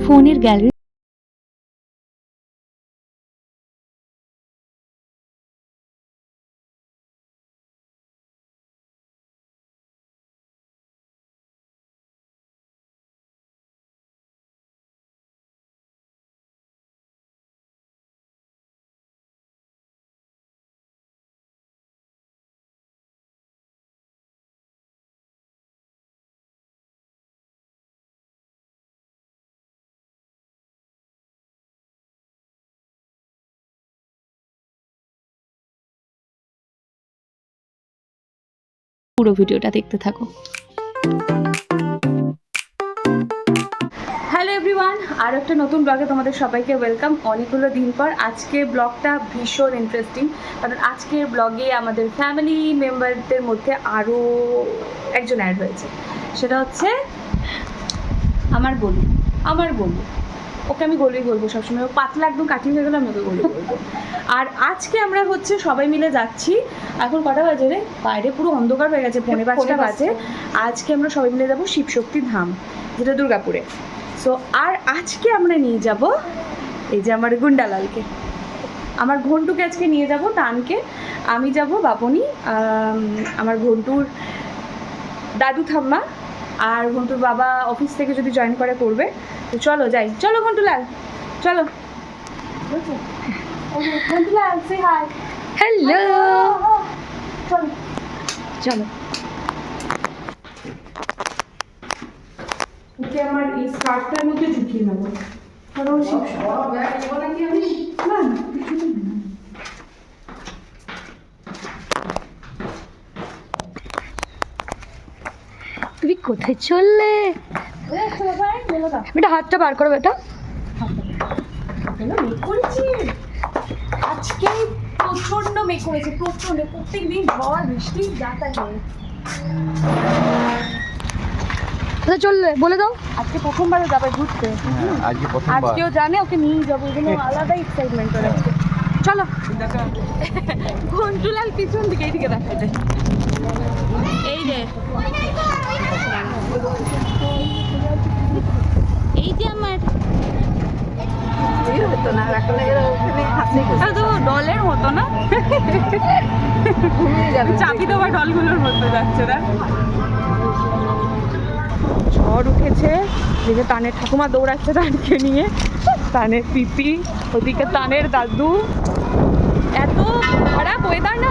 ফোনের গ্যালারি পুরো ভিডিওটা দেখতে থাকো। হ্যালো এভরিওয়ান, আর একটা নতুন ব্লগে তোমাদের সবাইকে ওয়েলকাম। অনেকগুলো দিন পর আজকের ব্লগটা ভীষণ ইন্টারেস্টিং, কারণ আজকের ব্লগে আমাদের ফ্যামিলি মেম্বারদের মধ্যে আরও একজন অ্যাড হয়েছে। সেটা হচ্ছে আমার গলু। ওকে আমি গলুই বলবো সবসময়, ও পাতলা একদম কাঠি হয়ে গেলে আমি ওকে গলু বলবো। আর আজকে আমরা হচ্ছে সবাই মিলে যাচ্ছি। এখন কটা বাজে রে? বাইরে পুরো অন্ধকার হয়ে গেছে, 4:45 বাজে। আজকে আমরা সবাই মিলে যাবো শিবশক্তি ধাম, যেটা দুর্গাপুরে। সো আর আজকে আমরা নিয়ে যাব এই যে আমার গুন্ডালালকে, আমার ঘন্টুকে আজকে নিয়ে যাব টানকে। আমি যাব, বাপনি, আমার ঘন্টুর দাদু ঠাম্মা আর ঘন্টুর বাবা অফিস থেকে যদি জয়েন করে করবে। তো চলো যাই, চলো ঘন্টুলাল, চলো ঘন্টুলাল, সে হাই। হ্যালো, চলো চলো। ওকে আমার এই স্কার্টটার মধ্যে ঢুকিয়ে নেবো, কারণ তুমি কোথায় চললে? বেটা হাতটা বার করো বেটা। আজকে প্রচন্ড মেঘ করেছে, প্রচন্ড। প্রত্যেকদিন ঝড় বৃষ্টি যাতায়াত হয়। কোথায় চললে বলে দাও। আজকে প্রথমবার যাবে ঘুরতে, আজকেও জানে ওকে নিয়ে যাবো, এই জন্য আলাদা এক্সাইটমেন্ট ওর আজকে। চলো ঘন্টুলাল পিছন দিকে, এইদিকে দেখা যায়, এই যে এই যে আমার ডলের মতো না, চাবি দেওয়া ডলগুলোর মতো যাচ্ছে না। ঝড় উঠেছে, দিকে তানের ঠাকুমা দৌড়াচ্ছে তানকে নিয়ে, তানের পিপি, ওদিকে তানের দাদু। এত খারাপ ওয়েদার না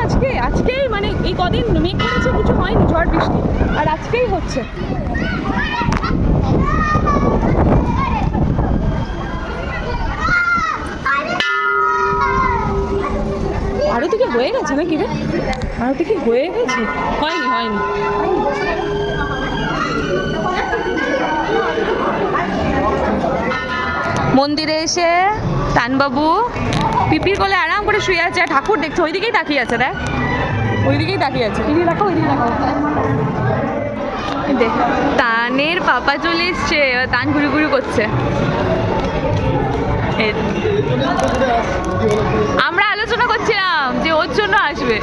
আজকেই মানে এই কদিন মেঘ করেছে, কিছু হয়নি ঝড় বৃষ্টি, আর আজকেই হচ্ছে। আরতি কি হয়ে গেছে নাকি রে? আরতি কি হয়ে গেছে? হয়নি। মন্দিরে এসে তানবাবু পিপির কোলে আরাম করে শুয়ে আছে, ঠাকুর দেখছে, ওইদিকেই তাকিয়ে আছে। দেখ, ওইদিকেই তাকিয়ে আছে। ওইদিকে রাখো। দেখ, তানের পাপা চলে এসছে, তান ঘুরি ঘুরি করছে। আমরা আলোচনা করছিলাম যে ওর জন্য আসবে।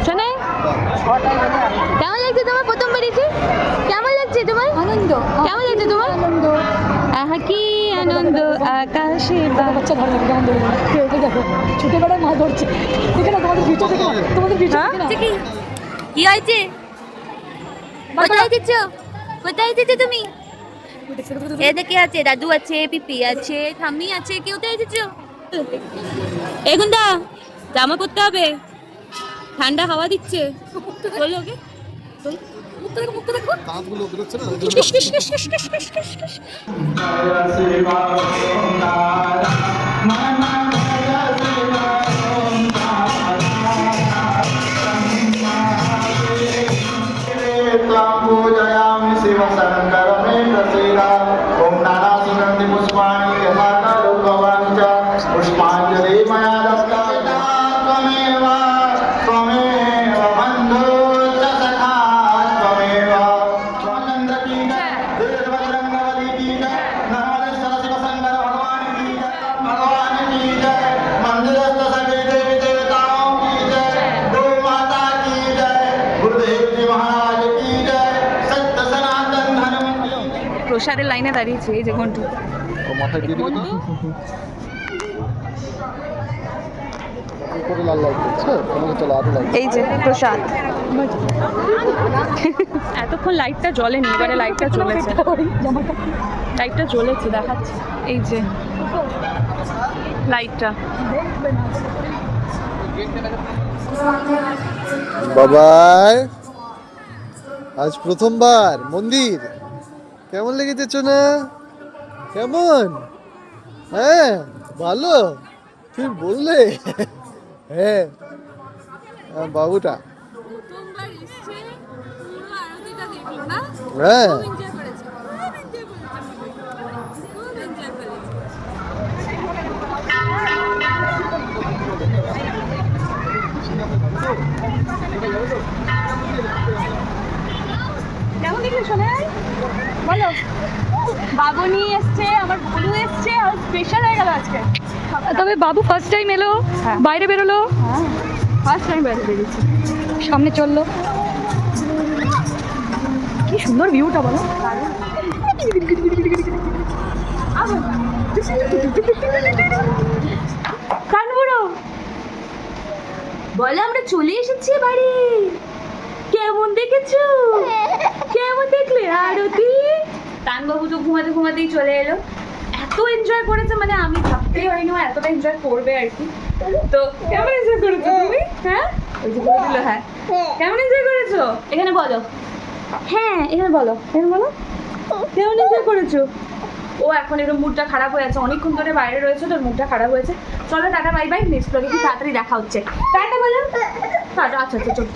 শোনে, কেমন লাগছে তোমার প্রথম বেরিয়েছে? কেমন লাগছে তোমার? আনন্দ। কেমন লাগছে তোমার? আনন্দ। আহা কি আনন্দ, আকাশে বাচ্চা ভালো লাগে। কেমন দেখো, দেখো ছোটবেলায় মা ধরছে, দেখে না তোমাদের ভিডিও, দেখে না তোমাদের ভিডিও। কি হয়েছে? কোথায় দিচ্ছ? কোথায় দিচ্ছ তুমি? এদিকে আছে দাদু আছে, পিপি আছে, ঠাম্মি আছে, কেউ তো এসেছো। এখন দা জামা পরতে হবে, ঠান্ডা হাওয়া দিচ্ছে। বলো ওকে, দাঁতগুলো বেরোচ্ছে না। पूजयामि शिव शंकर मे प्रसीदा ओम नाना सुगंधि पुष्पाणि यथा कल्पवान् च पुष्पाञ्जलि मया दत्ता त्वमेव बन्धो च सखा त्वमेव चन्द्र की जय वीरभद्रंगवली की जय नर्मदे सरस्वती शंकर भगवान की जय मंदिरस्थ सभी देवी देवताओं की जय गौ माता की जय गुरुदेव जी महाराज की जय। প্রসাদের লাইনে দাঁড়িয়েছি, এই যে ঘন্টু। ও মাথায় দিয়ে দিবি ঘন্টু করে লাল লাল করছে, তোমাকে চলো আরো লাল। এই যে প্রসাদ। এতক্ষণ লাইটটা জ্বলেনি, এবারে লাইটটা জ্বলেছে, লাইটটা জ্বলেছে দেখাচ্ছি, এই যে লাইটটা। বাবাই আজ প্রথমবার মন্দির, কেমন লেগেছে সোনা? কেমন? হ্যাঁ ভালো, তুমি বললে। হ্যাঁ বাবুটা প্রথমবার এসছে, পুরো আরতিটা দেখলো না? হ্যাঁ খুব এনজয় করেছে, খুব এনজয় করেছে। কেমন দেখলে শোনাই বলো? বাবুনি এসছে, আমার বলু এসছে, আর স্পেশাল হয়ে গেল আজকে। তবে বাবু ফার্স্ট টাইম এলো, হ্যাঁ। বাইরে বেরোলো, ফার্স্ট টাইম বাইরে বেরিয়েছি। সামনে চললো। কি সুন্দর ভিউটা বলো। কানবুড়ো বলে আমরা চলে এসেছি বাড়ি। কেমন দেখেছো? কেমন দেখলে আরতি? তানবাবু তো ঘুমাতে ঘুমাতেই চলে এলো। এত এনজয় করেছে, মানে আমি ভাবতেই হয়নি ও এতটা এনজয় করবে আর কি। তো কেমন এনজয় করেছো তুমি? হ্যাঁ ওই যে বলে দিল। হ্যাঁ কেমন এনজয় করেছো? এখানে বলো। হ্যাঁ এখানে বলো, এখানে বলো কেমন এনজয় করেছো? ও এখন এর মুডটা খারাপ হয়ে আছে, অনেকক্ষণ ধরে বাইরে রয়েছে, তোর মুডটা খারাপ হয়েছে। চলো টাটা বাই বাই, নেক্সট ব্লগে কি তাড়াতাড়ি দেখা হচ্ছে। টাটা বলো। টাটা, আচ্ছা আচ্ছা চলো।